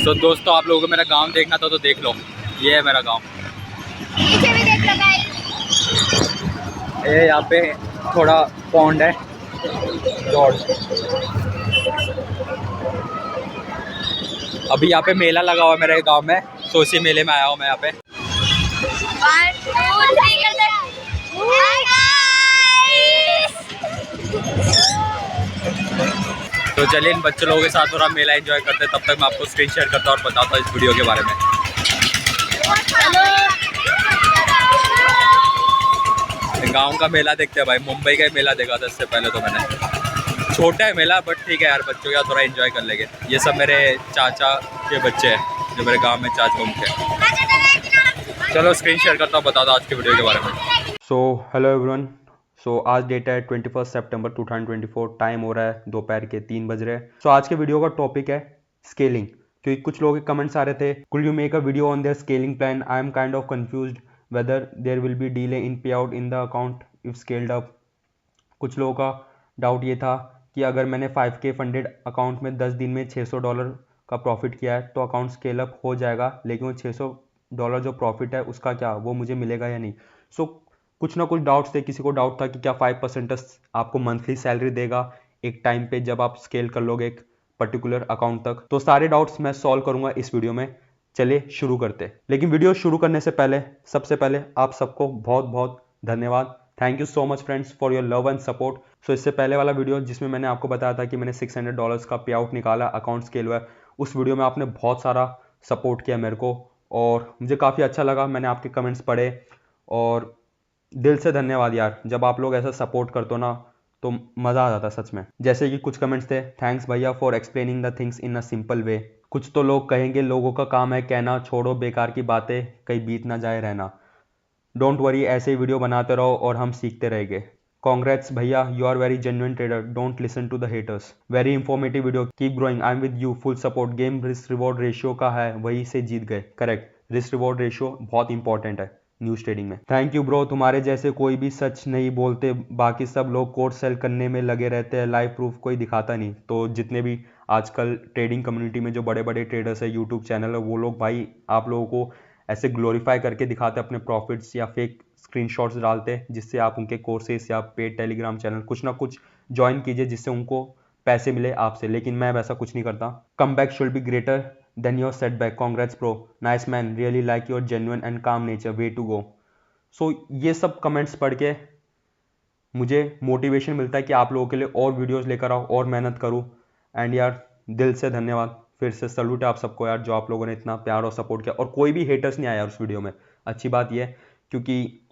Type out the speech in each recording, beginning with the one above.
तो दोस्तों आप लोगों को मेरा गांव देखना था तो देख लो, ये है मेरा गांव। पीछे भी देख लो गाइस। ये यहाँ पे थोड़ा पॉन्ड है जॉर्ज। अभी यहाँ पे मेला लगा हुआ है मेरे गांव में, तो इसी मेले में आया हूँ मैं यहाँ पे। 1 2 3 कर दे। Hi guys. तो चलिए इन बच्चे लोगों के साथ थोड़ा मेला एंजॉय करते हैं, तब तक मैं आपको स्क्रीन शेयर करता हूँ और बताता हूँ इस वीडियो के बारे में। गांव का मेला देखते हैं भाई, मुंबई का मेला देखा था इससे पहले तो मैंने। छोटा है मेला बट ठीक है यार, बच्चों का थोड़ा एंजॉय कर लेंगे। ये सब मेरे चाचा के बच्चे हैं जो मेरे गांव में चाचा उनके हैं। चलो स्क्रीन शेयर करता हूँ, बताता हूँ आज के वीडियो के बारे में। So hello everyone. सो आज डेट है 21 सितंबर 2024। टाइम हो रहा है दोपहर के 3 बज रहे हैं। सो आज के वीडियो का टॉपिक है स्केलिंग, क्योंकि कुछ लोगों के कमेंट्स आ रहे थे, could you make a video on their scaling plan. I am kind of confused whether there will be delay in payout in the account if scaled up। कुछ लोगों का डाउट ये था कि अगर मैंने 5K फंडेड अकाउंट में 10 दिन में $600 का प्रॉफिट किया है तो अकाउंट स्केल अप हो जाएगा, लेकिन वो $600 जो प्रॉफिट है उसका क्या, वो मुझे मिलेगा या नहीं। सो कुछ ना कुछ डाउट्स थे। किसी को डाउट था कि क्या 5% आपको मंथली सैलरी देगा एक टाइम पे जब आप स्केल कर लोगे एक पर्टिकुलर अकाउंट तक। तो सारे डाउट्स मैं सॉल्व करूंगा इस वीडियो में। चलिए शुरू करते। लेकिन वीडियो शुरू करने से पहले सबसे पहले आप सबको बहुत बहुत धन्यवाद। Thank you so much friends for your love and support. So इससे पहले वाला वीडियो जिसमें मैंने आपको बताया था कि मैंने $600 का पे आउट निकाला, अकाउंट स्केल हुआ, उस वीडियो में आपने बहुत सारा सपोर्ट किया मेरे को और मुझे काफ़ी अच्छा लगा। मैंने आपके कमेंट्स पढ़े और दिल से धन्यवाद यार। जब आप लोग ऐसा सपोर्ट करते हो ना तो मज़ा आ जाता सच में। जैसे कि कुछ कमेंट्स थे, थैंक्स भैया for explaining the things in a simple way. कुछ तो लोग कहेंगे लोगों का काम है कहना, छोड़ो बेकार की बातें, कहीं बीत ना जाए रहना। डोंट वरी, ऐसे ही वीडियो बनाते रहो और हम सीखते रहेंगे। कॉन्ग्रेट्स भैया, you are very genuine trader, don't listen to the haters. Very informative video, keep growing, I am with you, full support. Game risk reward ratio का है, वही से जीत गए। करेक्ट, रिस्क रिवॉर्ड रेशियो बहुत इंपॉर्टेंट है news trading में। Thank you bro, तुम्हारे जैसे कोई भी सच नहीं बोलते, बाकी सब लोग कोर्स सेल करने में लगे रहते हैं, लाइव प्रूफ कोई दिखाता नहीं। तो जितने भी आजकल ट्रेडिंग कम्युनिटी में जो बड़े बड़े ट्रेडर्स है, यूट्यूब चैनल है, वो लोग भाई आप लोगों को ऐसे ग्लोरीफाई करके दिखाते अपने प्रॉफिट्स या फेक स्क्रीनशॉट्स डालते, जिससे आप उनके कोर्सेस या पेड टेलीग्राम चैनल कुछ ना कुछ ज्वाइन कीजिए जिससे उनको पैसे मिले आपसे। लेकिन मैं वैसा कुछ नहीं करता। Come back should be greater than your setback. Congrats bro, nice man, really like your genuine and काम नेचर, वे टू गो। सो ये सब कमेंट्स पढ़ के मुझे मोटिवेशन मिलता है कि आप लोगों के लिए और वीडियोस लेकर आओ और मेहनत करूँ। एंड यार दिल से धन्यवाद, फिर से सल्यूट है आप सबको यार, जो आप लोगों ने इतना प्यार और सपोर्ट किया। और कोई भी हेटर्स नहीं आया उस वीडियो में, अच्छी बात यह है, क्योंकि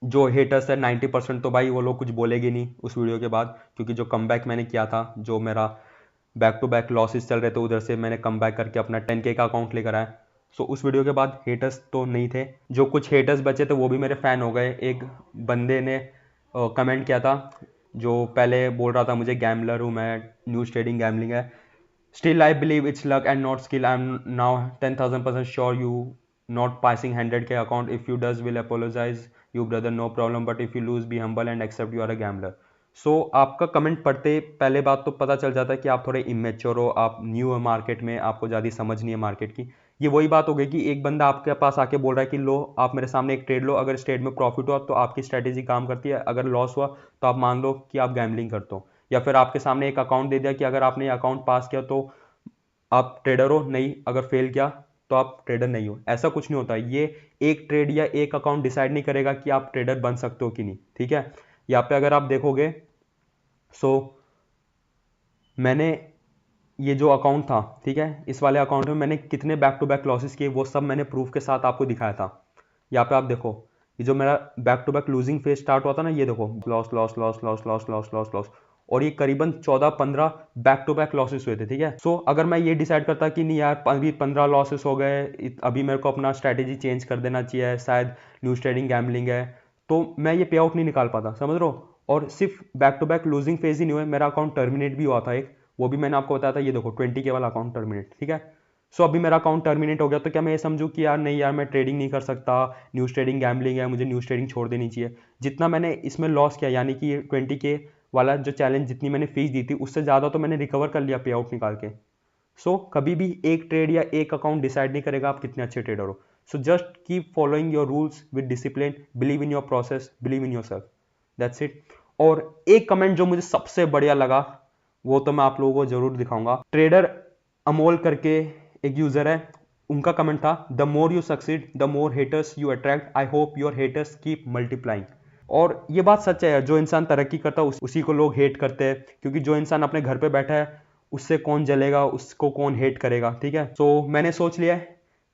जो हेटर्स है 90% तो भाई वो लोग कुछ बोलेंगे नहीं उस वीडियो के बाद, क्योंकि जो कमबैक मैंने किया था, जो मेरा बैक टू बैक लॉसेस चल रहे थे, उधर से मैंने कमबैक करके अपना 10K का अकाउंट लेकर आया। सो उस वीडियो के बाद हेटर्स तो नहीं थे। जो कुछ हेटर्स बचे थे वो भी मेरे फ़ैन हो गए। एक बंदे ने कमेंट किया था जो पहले बोल रहा था मुझे गैम्बलर हूँ मैं, न्यूज़ ट्रेडिंग गैम्बलिंग है, still I believe it's luck and not skill, I am now 10,000% sure you not passing 100K account, if you does will apologize you brother, no problem, but if you lose be humble and accept you are a gambler। सो आपका comment पढ़ते पहले बात तो पता चल जाता है कि आप थोड़े इमेच्योर हो, आप न्यू हो मार्केट में, आपको ज़्यादा समझ नहीं है मार्केट की। ये वही बात हो गई कि एक बंदा आपके पास आके बोल रहा है कि लो आप मेरे सामने एक ट्रेड लो, अगर इस ट्रेड में प्रॉफिट हुआ तो आपकी स्ट्रैटेजी काम करती है, अगर लॉस हुआ तो आप मान लो कि आप गैम्बलिंग करते हो। या फिर आपके सामने एक अकाउंट दे दिया कि अगर आपने अकाउंट पास किया तो आप ट्रेडर हो, नहीं अगर फेल किया तो आप ट्रेडर नहीं हो। ऐसा कुछ नहीं होता। ये एक ट्रेड या एक अकाउंट डिसाइड नहीं करेगा कि आप ट्रेडर बन सकते हो कि नहीं, ठीक है। यहाँ पे अगर आप देखोगे, सो मैंने ये जो अकाउंट था, ठीक है, इस वाले अकाउंट में मैंने कितने बैक टू बैक लॉसेस किए वो सब मैंने प्रूफ के साथ आपको दिखाया था। यहाँ पे आप देखो, ये जो मेरा back to back losing phase start हुआ था ना, ये देखो loss loss loss loss loss loss loss loss, और ये करीबन 14-15 बैक टू बैक लॉसेस हुए थे, ठीक है। सो अगर मैं ये डिसाइड करता कि नहीं यार अभी 15 लॉसेस हो गए, अभी मेरे को अपना स्ट्रैटेजी चेंज कर देना चाहिए, शायद न्यूज़ ट्रेडिंग गैम्बलिंग है, तो मैं ये पे आउट नहीं निकाल पाता, समझ रहे हो। और सिर्फ back to back losing phase ही नहीं हुए, मेरा अकाउंट टर्मिनेट भी हुआ था एक, वो भी मैंने आपको बताया था। ये देखो 20K वाला अकाउंट टर्मिनेट, ठीक है। सो अभी मेरा अकाउंट टर्मिनेट हो गया तो क्या मैं ये समझूं कि यार नहीं यार मैं ट्रेडिंग नहीं कर सकता, न्यूज़ ट्रेडिंग गैम्बलिंग है, मुझे न्यूज़ ट्रेडिंग छोड़ देनी चाहिए। जितना मैंने इसमें लॉस किया, यानी कि ये 20K वाला जो चैलेंज जितनी मैंने फीस दी थी उससे ज़्यादा तो मैंने रिकवर कर लिया पे आउट निकाल के। सो कभी भी एक ट्रेड या एक अकाउंट डिसाइड नहीं करेगा आप कितने अच्छे ट्रेडर हो. So just keep following your rules with discipline, believe in your process, believe in your self. That's it. और एक कमेंट जो मुझे सबसे बढ़िया लगा वो तो मैं आप लोगों को जरूर दिखाऊंगा. ट्रेडर अमोल करके एक यूजर है, उनका कमेंट था, the more you succeed the more haters you attract, I hope your haters keep multiplying. और ये बात सच है यार, जो इंसान तरक्की करता है उसी को लोग हेट करते हैं, क्योंकि जो इंसान अपने घर पे बैठा है उससे कौन जलेगा, उसको कौन हेट करेगा. ठीक है. तो मैंने सोच लिया है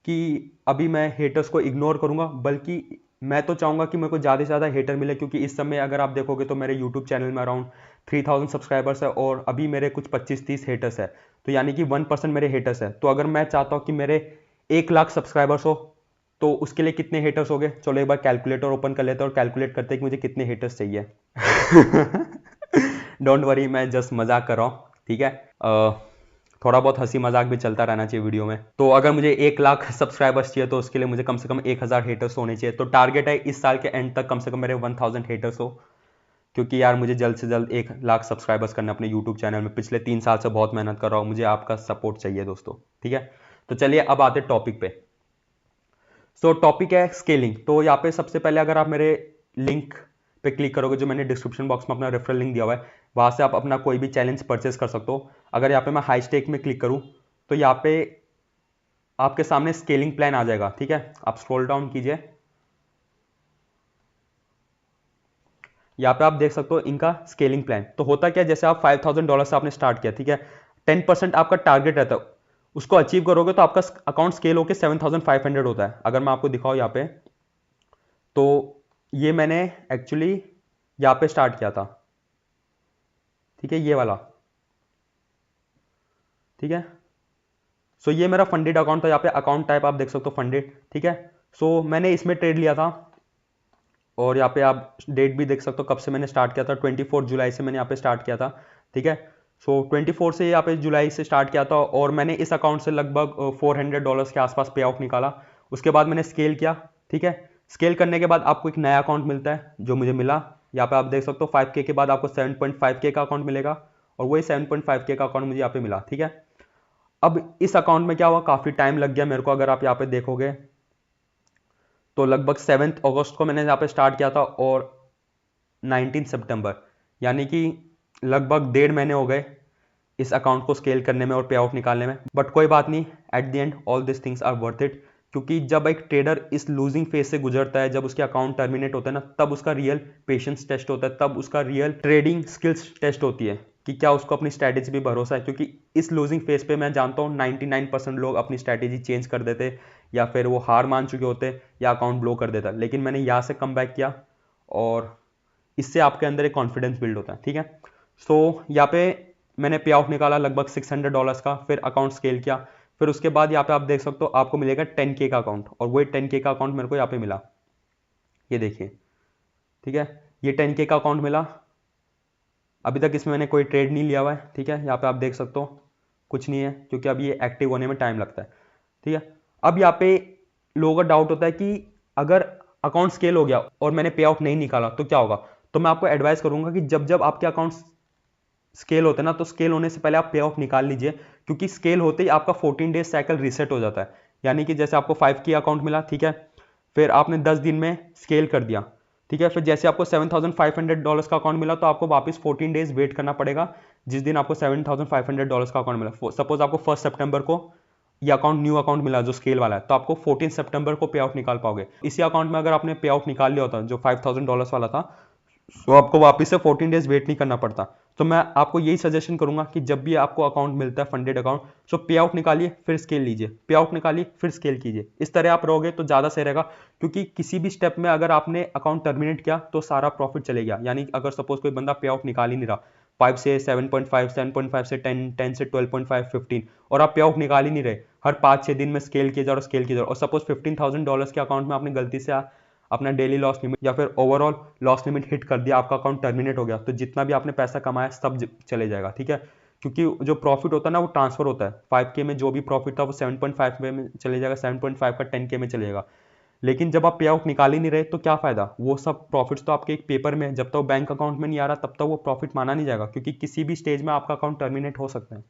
कि अभी मैं हेटर्स को इग्नोर करूंगा, बल्कि मैं तो चाहूंगा कि मेरे को ज़्यादा से ज़्यादा हेटर मिले, क्योंकि इस समय अगर आप देखोगे तो मेरे यूट्यूब चैनल में अराउंड 3000 सब्सक्राइबर्स है और अभी मेरे कुछ 25-30 हेटर्स है. तो यानी कि 1% मेरे हेटर्स है. तो अगर मैं चाहता हूँ कि मेरे 1 लाख सब्सक्राइबर्स हो तो उसके लिए कितने हेटर्स हो गए, चलो एक बार कैलकुलेटर ओपन कर लेते हैं और कैलकुलेट करते हैं कि मुझे कितने हेटर्स चाहिए. डोंट वरी, मैं जस्ट मजाक कर रहा हूँ. ठीक है. थोड़ा बहुत हंसी मजाक भी चलता रहना चाहिए वीडियो में. तो अगर मुझे 1 लाख सब्सक्राइबर्स चाहिए तो उसके लिए मुझे कम से कम 1000 हेटर्स होने चाहिए. तो टारगेट है इस साल के एंड तक कम से कम मेरे 1000 हेटर्स हो, क्योंकि यार मुझे जल्द से जल्द 1 लाख सब्सक्राइबर्स करना अपने यूट्यूब चैनल में. पिछले 3 साल से बहुत मेहनत कर रहा हूँ, मुझे आपका सपोर्ट चाहिए दोस्तों. ठीक है. तो चलिए अब आते टॉपिक पे. सो टॉपिक है स्केलिंग. तो यहाँ पे सबसे पहले अगर आप मेरे लिंक पे क्लिक करोगे, जो मैंने डिस्क्रिप्शन बॉक्स में अपना रेफरल लिंक दिया हुआ है, वहां से आप अपना कोई भी चैलेंज परचेस कर सकते हो. अगर यहाँ पे मैं हाई स्टेक में क्लिक करूँ तो यहाँ पे आपके सामने स्केलिंग प्लान आ जाएगा. ठीक है. आप स्क्रॉल डाउन कीजिए, यहाँ पे आप देख सकते हो इनका स्केलिंग प्लान. तो होता क्या है, जैसे आप $5000 से आपने स्टार्ट किया, ठीक है, 10% आपका टारगेट रहता है, उसको अचीव करोगे तो आपका अकाउंट स्केल होकर 7500 होता है. अगर मैं आपको दिखाऊं यहाँ पे, तो ये मैंने एक्चुअली यहाँ पे स्टार्ट किया था. ठीक है, ये वाला. ठीक है. सो ये मेरा फंडेड अकाउंट था. यहाँ पे अकाउंट टाइप आप देख सकते हो फंडेड. ठीक है. सो मैंने इसमें ट्रेड लिया था और यहाँ पे आप डेट भी देख सकते हो कब से मैंने स्टार्ट किया था. 24 जुलाई से मैंने यहाँ पे स्टार्ट किया था. ठीक है. सो 24 से यहाँ पे जुलाई से स्टार्ट किया था और मैंने इस अकाउंट से लगभग $400 के आसपास पे आउट निकाला. उसके बाद मैंने स्केल किया. ठीक है. स्केल करने के बाद आपको एक नया अकाउंट मिलता है, जो मुझे मिला. यहाँ पे आप देख सकते हो 5K के बाद आपको 7.5K का अकाउंट मिलेगा और वही 7.5K का अकाउंट मुझे यहाँ पे मिला. ठीक है. अब इस अकाउंट में क्या हुआ, काफ़ी टाइम लग गया मेरे को. अगर आप यहाँ पे देखोगे तो लगभग 7 अगस्त को मैंने यहाँ पे स्टार्ट किया था और 19 सितंबर, यानी कि लगभग 1.5 महीने हो गए इस अकाउंट को स्केल करने में और पे आउट निकालने में. बट कोई बात नहीं, at the end all this things are worth it. क्योंकि जब एक ट्रेडर इस लूजिंग फेज से गुजरता है, जब उसके अकाउंट टर्मिनेट होता है ना, तब उसका रियल पेशेंस टेस्ट होता है, तब उसका रियल ट्रेडिंग स्किल्स टेस्ट होती है कि क्या उसको अपनी स्ट्रैटेजी पे भरोसा है. क्योंकि इस लूजिंग फेज पे मैं जानता हूँ 99% लोग अपनी स्ट्रैटेजी चेंज कर देते, या फिर वो हार मान चुके होते, या अकाउंट ब्लो कर देता. लेकिन मैंने यहाँ से कम बैक किया और इससे आपके अंदर एक कॉन्फिडेंस बिल्ड होता है. ठीक है. सो यहाँ पे मैंने पे आउट निकाला लगभग $600 का, फिर अकाउंट स्केल किया. फिर उसके बाद यहाँ पे आप देख सकते हो आपको मिलेगा 10K का अकाउंट, और वही 10K का अकाउंट मेरे को यहाँ पे मिला. ये देखिए. ठीक है. ये 10K का अकाउंट मिला. अभी तक इसमें मैंने कोई ट्रेड नहीं लिया हुआ है. ठीक है. यहाँ पे आप देख सकते हो कुछ नहीं है, क्योंकि अभी ये एक्टिव होने में टाइम लगता है. ठीक है. अब यहाँ पे लोगों का डाउट होता है कि अगर अकाउंट स्केल हो गया और मैंने पे आउट नहीं निकाला तो क्या होगा. तो मैं आपको एडवाइस करूंगा कि जब जब आपके अकाउंट स्केल होते हैं ना, तो स्केल होने से पहले आप पे आउट निकाल लीजिए, क्योंकि स्केल होते ही आपका 14 डेज साइकिल रीसेट हो जाता है. यानी कि जैसे आपको 5K अकाउंट मिला, ठीक है, फिर आपने 10 दिन में स्केल कर दिया. ठीक है. फिर जैसे आपको $7,500 का अकाउंट मिला तो आपको वापस 14 डेज वेट करना पड़ेगा. जिस दिन आपको $7,500 का अकाउंट मिला, सपोज आपको 1 सितंबर को ये अकाउंट न्यू अकाउंट मिला जो स्केल वाला है, तो आपको 14 सितंबर को पे आउट निकाल पाओगे. इसी अकाउंट में अगर आपने पे आउट निकाल लिया होता जो $5,000 वाला था, तो आपको वापस से 14 डेज वेट नहीं करना पड़ता. तो मैं आपको यही सजेशन करूंगा कि जब भी आपको अकाउंट मिलता है फंडेड अकाउंट, तो पे आउट निकालिए फिर स्केल लीजिए, पे आउट निकालिए फिर स्केल कीजिए. इस तरह आप रहोगे तो ज़्यादा सही रहेगा. क्योंकि किसी भी स्टेप में अगर आपने अकाउंट टर्मिनेट किया तो सारा प्रॉफिट चले गया. यानी अगर सपोज कोई बंदा पे आउट निकाल ही नहीं रहा, 5 से 7.5, 7.5 से 10, 10 से 12.5, 15, और आप पे आउट निकाल ही नहीं रहे, हर 5-6 दिन में स्केल किए जाओ और स्केल किए जाओ, और सपोज $15,000 के अकाउंट में आपने गलती से अपना डेली लॉस लिमिट या फिर ओवरऑल लॉस लिमिट हिट कर दिया, आपका अकाउंट टर्मिनेट हो गया, तो जितना भी आपने पैसा कमाया सब चले जाएगा. ठीक है. क्योंकि जो प्रॉफिट होता है ना वो ट्रांसफर होता है. 5K में जो भी प्रॉफिट था वो 7.5 में चले जाएगा, 7.5 का 10K में चले जाएगा. लेकिन जब आप पे आउट निकाल ही नहीं रहे तो क्या फायदा. वो सब प्रॉफिट्स तो आपके एक पेपर में, जब तक वो बैंक अकाउंट में नहीं आ रहा तब तक वो प्रॉफिट माना नहीं जाएगा, क्योंकि किसी भी स्टेज में आपका अकाउंट टर्मिनेट हो सकता है.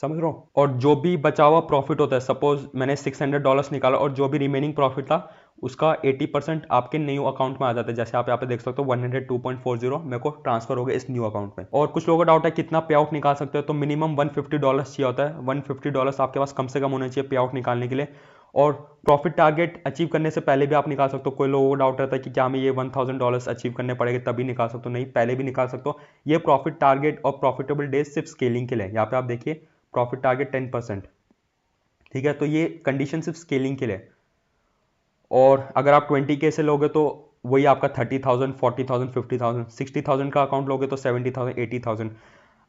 समझ रहे हो। और जो भी बचा हुआ प्रॉफिट होता है, सपोज मैंने $600 निकाला और जो भी रिमेनिंग प्रॉफिट था उसका 80% आपके न्यू अकाउंट में आ जाता है। जैसे आप यहाँ पे देख सकते हो 102.40 मेरे को ट्रांसफर हो गया इस न्यू अकाउंट में। और कुछ लोगों का डाउट है कितना पे आउट निकाल सकते हो, तो मिनिमम $150 चाहिए होता है। $150 आपके पास कम से कम होने चाहिए पे आउट निकालने के लिए। और प्रॉफिट टारगेट अचीव करने से पहले भी आप निकाल सकते हो। कोई लोगों को डाउट रहता है कि क्या मैं ये $1000 अचीव करने पड़ेगा तभी निकाल सकता हूँ, नहीं, पहले भी निकाल सकते हो। ये प्रॉफिट टारगेट और प्रॉफिटेबल डेज सिर्फ स्केलिंग के लिए। यहाँ पे आप देखिए प्रॉफिट टारगेट 10%, ठीक है, तो ये कंडीशन सिर्फ स्केलिंग के लिए। और अगर आप 20K से लोगे तो वही आपका 30,000, 40,000, 50,000, 60,000 का अकाउंट लोगे तो 70,000, 80,000।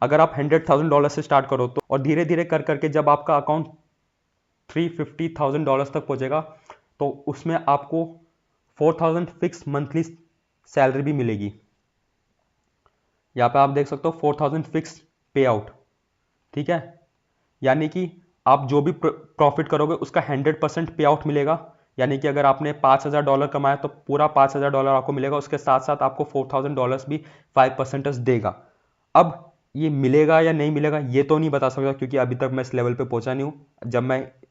अगर आप $100,000 से स्टार्ट करो तो, और धीरे धीरे कर करके जब आपका अकाउंट $350,000 तक पहुंचेगा तो उसमें आपको 4,000 फिक्स मंथली सैलरी भी मिलेगी। यहाँ पे आप देख सकते हो 4,000 फिक्स पे आउट, ठीक है। यानी कि आप जो भी प्रॉफिट करोगे उसका 100% पे आउट मिलेगा। यानी कि अगर आपने $5,000 कमाया तो पूरा $5,000 आपको मिलेगा, उसके साथ साथ आपको $4,000 भी 5% देगा। अब ये मिलेगा या नहीं मिलेगा ये तो नहीं बता सकता, क्योंकि अभी तक मैं इस लेवल पे पहुंचा नहीं हूँ। जब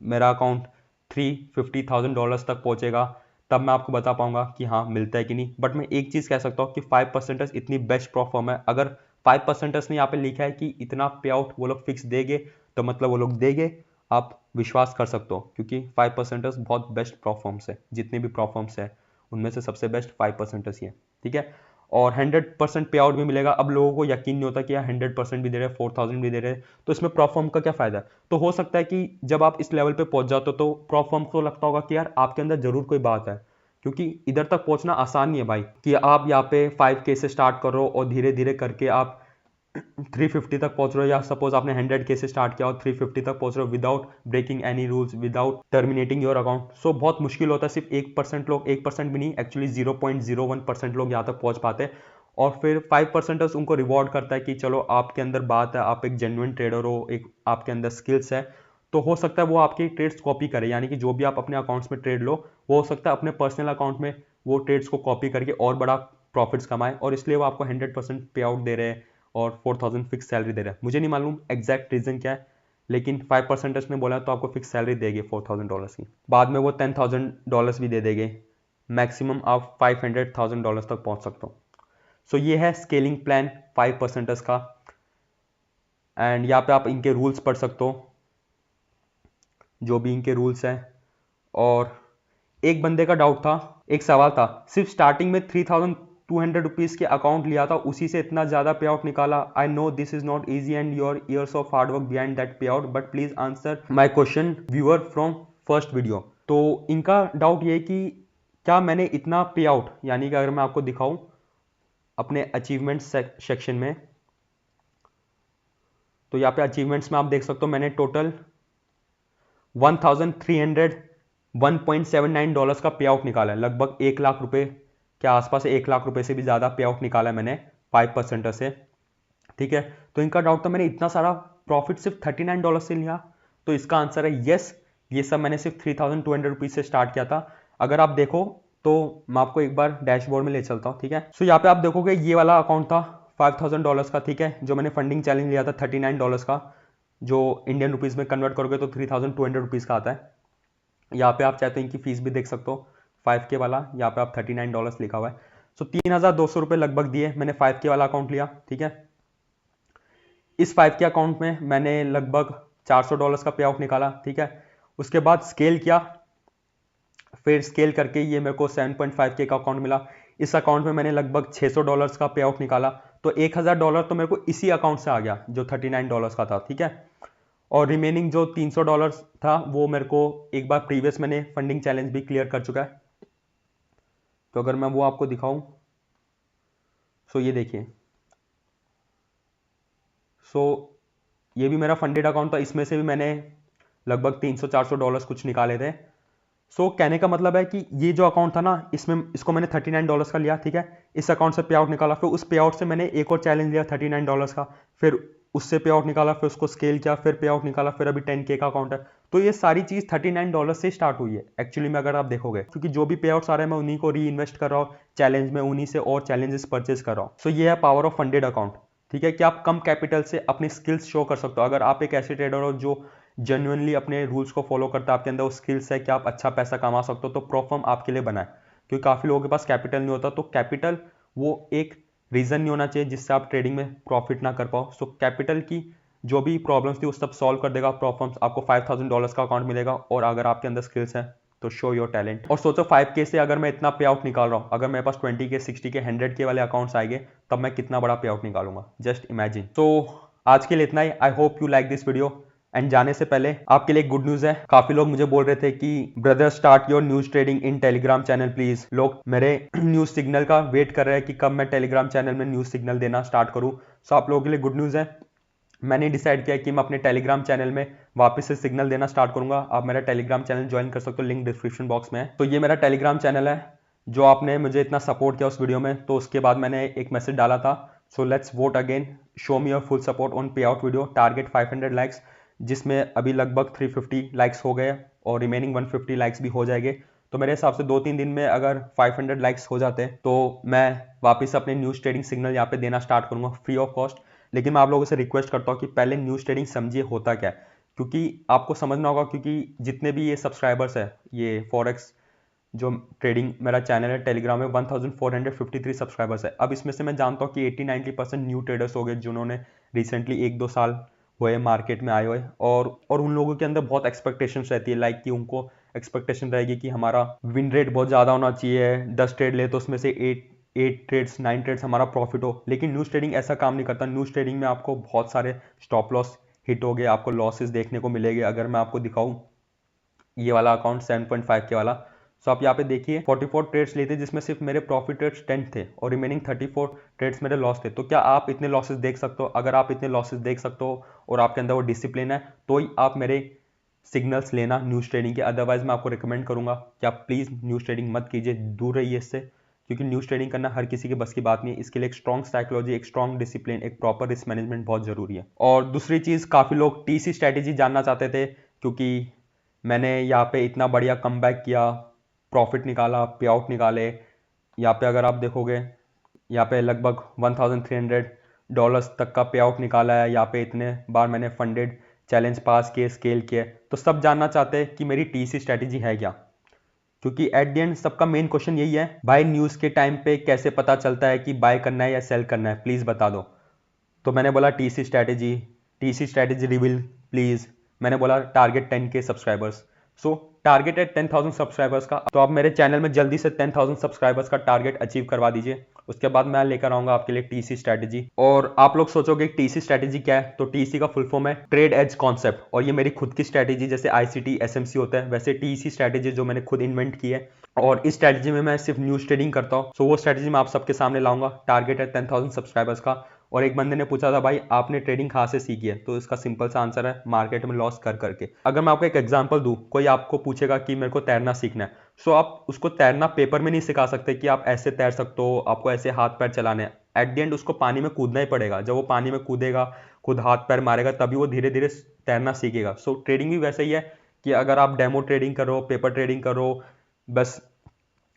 मेरा अकाउंट $350,000 तक पहुंचेगा तब मैं आपको बता पाऊंगा कि हाँ मिलता है कि नहीं। बट मैं एक चीज़ कह सकता हूँ कि 5% इतनी बेस्ट परफॉर्म है। अगर 5% ने यहाँ पे लिखा है कि इतना पे आउट वो लोग फिक्स देंगे तो मतलब वो लोग देंगे, आप विश्वास कर सकते हो, क्योंकि 5% बहुत बेस्ट परफॉर्म्स है। जितने भी परफॉर्म्स है उनमें से सबसे बेस्ट 5% ही है, ठीक है। और 100% पे आउट भी मिलेगा। अब लोगों को यकीन नहीं होता कि यार 100% भी दे रहे हैं, 4,000 भी दे रहे हैं, तो इसमें परफॉर्म का क्या फायदा है। तो हो सकता है कि जब आप इस लेवल पे पहुंच जाते हो तो परफॉर्म को लगता होगा कि यार आपके अंदर जरूर कोई बात है, क्योंकि इधर तक पहुंचना आसान नहीं है भाई, कि आप यहाँ पे 5K से स्टार्ट करो और धीरे धीरे करके आप 350 तक पहुंच रहे हो, या सपोज आपने 100K से स्टार्ट किया और 350 तक पहुंच रहे हो without breaking any rules, without terminating your account. So बहुत मुश्किल होता है। सिर्फ 1% लोग, 1% भी नहीं, एक्चुअली 0.01% लोग यहाँ तक पहुंच पाते हैं। और फिर 5% उनको रिवॉर्ड करता है कि चलो आपके अंदर बात है, आप एक जेन्युइन ट्रेडर हो, एक आपके अंदर स्किल्स है, तो हो सकता है वो आपकी ट्रेड्स कॉपी करे। यानी कि जो भी आप अपने अकाउंट्स में ट्रेड लो वो हो सकता है अपने पर्सनल अकाउंट में वो ट्रेड्स को कॉपी करके और बड़ा प्रॉफिट्स कमाए, और इसलिए वो आपको 100% पे आउट दे रहे हैं और 4,000 फिक्स सैलरी दे रहा है। मुझे नहीं मालूम एग्जैक्ट रीजन क्या है, लेकिन 5% ने बोला तो आपको फिक्स सैलरी देगी $4,000 की। बाद में वो $10,000 भी दे देंगे। मैक्सिमम आप $500,000 तक पहुंच सकते हो। सो ये है स्केलिंग प्लान 5% का। एंड यहाँ पे आप इनके रूल्स पढ़ सकते हो, जो भी इनके रूल्स हैं। और एक बंदे का डाउट था, एक सवाल था, सिर्फ स्टार्टिंग में 3,200 रुपीज़ के अकाउंट लिया था, उसी से इतना ज़्यादा पे आउट निकाला। I know this is not easy and your years of hard work behind that pay out, but please answer my question viewer from first video. तो इनका डाउट ये है कि क्या मैंने इतना पे आउट, यानी कि अगर मैं आपको दिखाऊं अपने अचीवमेंट सेक्शन में, तो यहाँ पे अचीवमेंट्स में आप देख सकते हो मैंने टोटल 1,301.79 का पे आउट निकाला है। लगभग 1 लाख रुपए के आसपास, 1 लाख रुपए से भी ज़्यादा पे आउट निकाला है मैंने 5% से, ठीक है। तो इनका डाउट था मैंने इतना सारा प्रॉफिट सिर्फ $39 से लिया, तो इसका आंसर है यस। ये सब मैंने सिर्फ 3,200 रुपीज़ से स्टार्ट किया था। अगर आप देखो तो मैं आपको एक बार डैशबोर्ड में ले चलता हूँ, ठीक है। सो यहाँ पे आप देखोगे ये वाला अकाउंट था $5,000 का, ठीक है, जो मैंने फंडिंग चैलेंज लिया था $39 का, जो इंडियन रुपीज़ में कन्वर्ट करोगे तो 3,200 रुपीज़ का आता है। यहाँ पे आप चाहे तो इनकी फीस भी देख सकते हो, 5K वाला, यहाँ पे आप $39 लिखा हुआ है। सो 3,200 रुपये लगभग दिए मैंने 5K वाला अकाउंट लिया, ठीक है। इस 5K अकाउंट में मैंने लगभग $400 का पे आउट निकाला, ठीक है। उसके बाद स्केल किया, फिर स्केल करके ये मेरे को 7.5K का अकाउंट मिला। इस अकाउंट में मैंने लगभग $600 का पे आउट निकाला, तो $1,000 तो मेरे को इसी अकाउंट से आ गया जो $39 का था, ठीक है। और रिमेनिंग जो $300 था वो मेरे को एक बार प्रीवियस मैंने फंडिंग चैलेंज भी क्लियर कर चुका है। तो अगर मैं वो आपको दिखाऊं, सो ये देखिए, सो ये भी मेरा फंडेड अकाउंट था, इसमें से भी मैंने लगभग $300-400 कुछ निकाले थे। सो कहने का मतलब है कि ये जो अकाउंट था ना, इसमें इसको मैंने $39 का लिया, ठीक है। इस अकाउंट से पे आउट निकाला, फिर उस पे आउट से मैंने एक और चैलेंज लिया $39 का, फिर उससे पे आउट निकाला, फिर उसको स्केल किया, फिर पे आउट निकाला, फिर अभी 10K का अकाउंट है। तो ये सारी चीज़ $39 से स्टार्ट हुई है एक्चुअली में, अगर आप देखोगे, क्योंकि जो भी पे आउट्स आ रहे हैं मैं उन्हीं को री इन्वेस्ट कर रहा हूँ चैलेंज में, उन्हीं से और चैलेंजेस परचेज कर रहा हूँ। सो ये है पावर ऑफ फंडेड अकाउंट। ठीक है, कि आप कम कैपिटल से अपनी स्किल्स शो कर सकते हो। अगर आप एक ऐसे ट्रेडर हो जो जेन्युइनली अपने रूल्स को फॉलो करता है, आपके अंदर वो स्किल्स है कि आप अच्छा पैसा कमा सकते हो, तो प्रो फर्म आपके लिए बना है। क्योंकि काफ़ी लोगों के पास कैपिटल नहीं होता, तो कैपिटल वो एक रीज़न नहीं होना चाहिए जिससे आप ट्रेडिंग में प्रॉफिट ना कर पाओ। सो कैपिटल की जो भी प्रॉब्लम्स थी वो सब सॉल्व कर देगा प्रो फर्म्स। आपको $5000 का अकाउंट मिलेगा, और अगर आपके अंदर स्किल्स हैं तो शो योर टैलेंट। और सोचो 5K से अगर मैं इतना पे आउट निकाल रहा हूँ, अगर मेरे पास 20K 60K 100K वाले अकाउंट्स आएंगे, तब मैं कितना बड़ा पे आउट निकालूंगा, जस्ट इमेजिन। तो आज के लिए इतना ही। I hope you like this video. And जाने से पहले आपके लिए एक गुड न्यूज है। काफी लोग मुझे बोल रहे थे कि brother start your news trading in Telegram channel please. लोग मेरे न्यूज सिग्नल का वेट कर रहे हैं कि कब मैं टेलीग्राम चैनल में न्यूज सिग्नल देना स्टार्ट करूं। सो आप लोगों के लिए गुड न्यूज है, मैंने डिसाइड किया कि मैं अपने टेलीग्राम चैनल में वापस से सिग्नल देना स्टार्ट करूंगा। आप मेरा टेलीग्राम चैनल ज्वाइन कर सकते हो, लिंक डिस्क्रिप्शन बॉक्स में है। तो ये मेरा टेलीग्राम चैनल है। जो आपने मुझे इतना सपोर्ट किया उस वीडियो में, तो उसके बाद मैंने एक मैसेज डाला था, so let's vote again, show me your full support on पे आउट वीडियो, टारगेट 500 लाइक्स, जिसमें अभी लगभग 350 लाइक्स हो गए और रिमेनिंग 150 लाइक्स भी हो जाएंगे। तो मेरे हिसाब से 2-3 दिन में अगर 500 लाइक्स हो जाते हैं, तो मैं वापस अपने न्यूज़ ट्रेडिंग सिग्नल यहाँ पे देना स्टार्ट करूंगा फ्री ऑफ कॉस्ट। लेकिन मैं आप लोगों से रिक्वेस्ट करता हूँ कि पहले न्यूज़ ट्रेडिंग समझिए होता क्या है, क्योंकि आपको समझना होगा। क्योंकि जितने भी ये सब्सक्राइबर्स है, ये फॉरेक्स जो ट्रेडिंग मेरा चैनल है टेलीग्राम में, 1453 सब्सक्राइबर्स है। अब इसमें से मैं जानता हूँ कि 80-90% न्यू ट्रेडर्स हो गए, जिन्होंने रिसेंटली 1-2 साल हुए मार्केट में आए हुए, और उन लोगों के अंदर बहुत एक्सपेक्टेशंस रहती है, लाइक कि उनको एक्सपेक्टेशन रहेगी कि हमारा विन रेट बहुत ज़्यादा होना चाहिए, 10 ट्रेड ले तो उसमें से 8 ट्रेड्स 9 ट्रेड्स हमारा प्रॉफिट हो। लेकिन न्यूज़ ट्रेडिंग ऐसा काम नहीं करता। न्यूज़ ट्रेडिंग में आपको बहुत सारे स्टॉप लॉस हिट हो गए, आपको लॉसेस देखने को मिलेंगे। अगर मैं आपको दिखाऊं ये वाला अकाउंट 7.5 के वाला, सो आप यहाँ पे देखिए 44 ट्रेड्स लिए थे, जिसमें सिर्फ मेरे प्रॉफिट ट्रेड्स 10 थे और रिमेनिंग 34 ट्रेड्स मेरे लॉस थे। तो क्या आप इतने लॉसेस देख सकते हो? अगर आप इतने लॉसेस देख सकते हो और आपके अंदर वो डिसिप्लिन है, तो ही आप मेरे सिग्नल्स लेना न्यूज़ ट्रेडिंग के। अदरवाइज मैं आपको रिकमेंड करूंगा कि आप प्लीज़ न्यूज़ ट्रेडिंग मत कीजिए, दूर रहिए इससे, क्योंकि न्यूज़ ट्रेडिंग करना हर किसी के बस की बात नहीं है। इसके लिए एक स्ट्रॉन्ग साइकोलॉजी, एक स्ट्रॉन्ग डिसिप्लिन, एक प्रॉपर रिस्क मैनेजमेंट बहुत जरूरी है। और दूसरी चीज़, काफ़ी लोग टीसी स्ट्रैटेजी जानना चाहते थे, क्योंकि मैंने यहाँ पे इतना बढ़िया कमबैक किया, प्रॉफिट निकाला, पे आउट निकाले। यहाँ पे अगर आप देखोगे, यहाँ पे लगभग $1300 तक का पे आउट निकाला है। यहाँ पे इतने बार मैंने फंडेड चैलेंज पास किए, स्केल किए। तो सब जानना चाहते हैं कि मेरी टीसी स्ट्रैटेजी है क्या, क्योंकि एट द एंड सबका मेन क्वेश्चन यही है, बाय न्यूज़ के टाइम पे कैसे पता चलता है कि बाय करना है या सेल करना है, प्लीज़ बता दो। तो मैंने बोला टीसी स्ट्रैटेजी रिवील प्लीज़। मैंने बोला टारगेट 10K सब्सक्राइबर्स। सो टारगेट है 10,000 सब्सक्राइबर्स का। तो आप मेरे चैनल में जल्दी से 10,000 सब्सक्राइबर्स का टारगेट अचीव करवा दीजिए। उसके बाद मैं लेकर आऊंगा आपके लिए टीसी स्ट्रैटेजी। और आप लोग सोचोगे टीसी स्ट्रैटेजी क्या है, तो टीसी का फुल फॉर्म है ट्रेड एज कॉन्सेप्ट, और ये मेरी खुद की स्ट्रैटेजी, जैसे ICT SMC होता है, वैसे टीसी स्ट्रैटेजी जो मैंने खुद इन्वेंट की है। और इस स्ट्रैटेजी में मैं सिर्फ न्यूज़ ट्रेडिंग करता हूँ। सो वो स्ट्रैटेजी मैं आप सबके सामने लाऊंगा। टारगेट है 10,000 सब्सक्राइबर्स का। और एक बंदे ने पूछा था, भाई आपने ट्रेडिंग कहाँ से सीखी है? तो इसका सिंपल सा आंसर है, मार्केट में लॉस कर करके। अगर मैं आपको एक एग्जांपल दूं, कोई आपको पूछेगा कि मेरे को तैरना सीखना है, सो आप उसको तैरना पेपर में नहीं सिखा सकते कि आप ऐसे तैर सकते हो, आपको ऐसे हाथ पैर चलाने हैं। एट द एंड उसको पानी में कूदना ही पड़ेगा। जब वो पानी में कूदेगा, खुद हाथ पैर मारेगा, तभी वो धीरे धीरे तैरना सीखेगा। सो ट्रेडिंग भी वैसे ही है कि अगर आप डेमो ट्रेडिंग करो, पेपर ट्रेडिंग करो, बस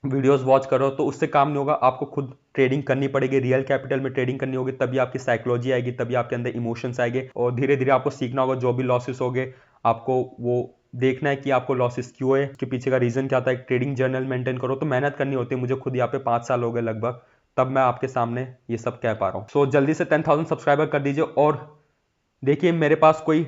वीडियोस वॉच करो, तो उससे काम नहीं होगा। आपको खुद ट्रेडिंग करनी पड़ेगी, रियल कैपिटल में ट्रेडिंग करनी होगी, तभी आपकी साइकोलॉजी आएगी, तभी आपके अंदर इमोशंस आएंगे। और धीरे धीरे आपको सीखना होगा, जो भी लॉसेस होंगे आपको वो देखना है कि आपको लॉसेस क्यों है, उसके पीछे का रीजन क्या था। एक ट्रेडिंग जर्नल मेंटेन करो। तो मेहनत करनी होती है। मुझे खुद यहाँ पे 5 साल हो गए लगभग, तब मैं आपके सामने ये सब कह पा रहा हूँ। सो जल्दी से 10,000 सब्सक्राइबर कर दीजिए। और देखिए, मेरे पास कोई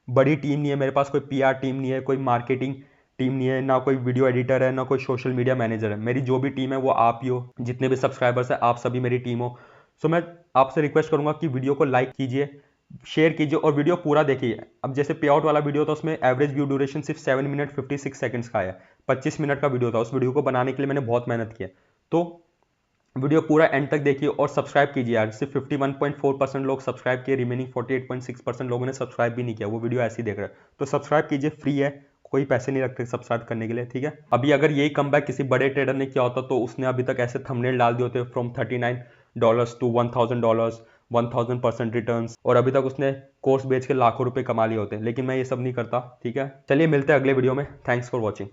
बड़ी टीम नहीं है, मेरे पास कोई PR टीम नहीं है, कोई मार्केटिंग टीम नहीं है, ना कोई वीडियो एडिटर है, ना कोई सोशल मीडिया मैनेजर है। मेरी जो भी टीम है वो आप ही हो। जितने भी सब्सक्राइबर्स हैं आप सभी मेरी टीम हो। सो मैं आपसे रिक्वेस्ट करूंगा कि वीडियो को लाइक कीजिए, शेयर कीजिए और वीडियो पूरा देखिए। अब जैसे पे आउट वाला वीडियो था, उसमें एवरेज व्यू ड्यूरेशन सिर्फ 7 मिनट 56 सेकंड्स का है। 25 मिनट का वीडियो था। उस वीडियो को बनाने के लिए मैंने बहुत मेहनत की है। तो वीडियो पूरा एंड तक देखिए और सब्सक्राइब कीजिए यार। सिर्फ 51.4% लोग सब्सक्राइब किए, रिमेनिंग 48.6% लोगों ने सब्सक्राइब भी नहीं किया, वो वीडियो ऐसे ही देख रहे हैं। तो सब्सक्राइब कीजिए, फ्री है, कोई पैसे नहीं रखते सब्सक्राइब करने के लिए, ठीक है। अभी अगर यही कमबैक किसी बड़े ट्रेडर ने किया होता, तो उसने अभी तक ऐसे थंबनेल डाल दिए होते, फ्रॉम $39 to $1,000, 1000% रिटर्न्स, और अभी तक उसने कोर्स बेच के लाखों रुपए कमा लिए होते। लेकिन मैं ये सब नहीं करता, ठीक है। चलिए मिलते हैं अगले वीडियो में। Thanks for watching.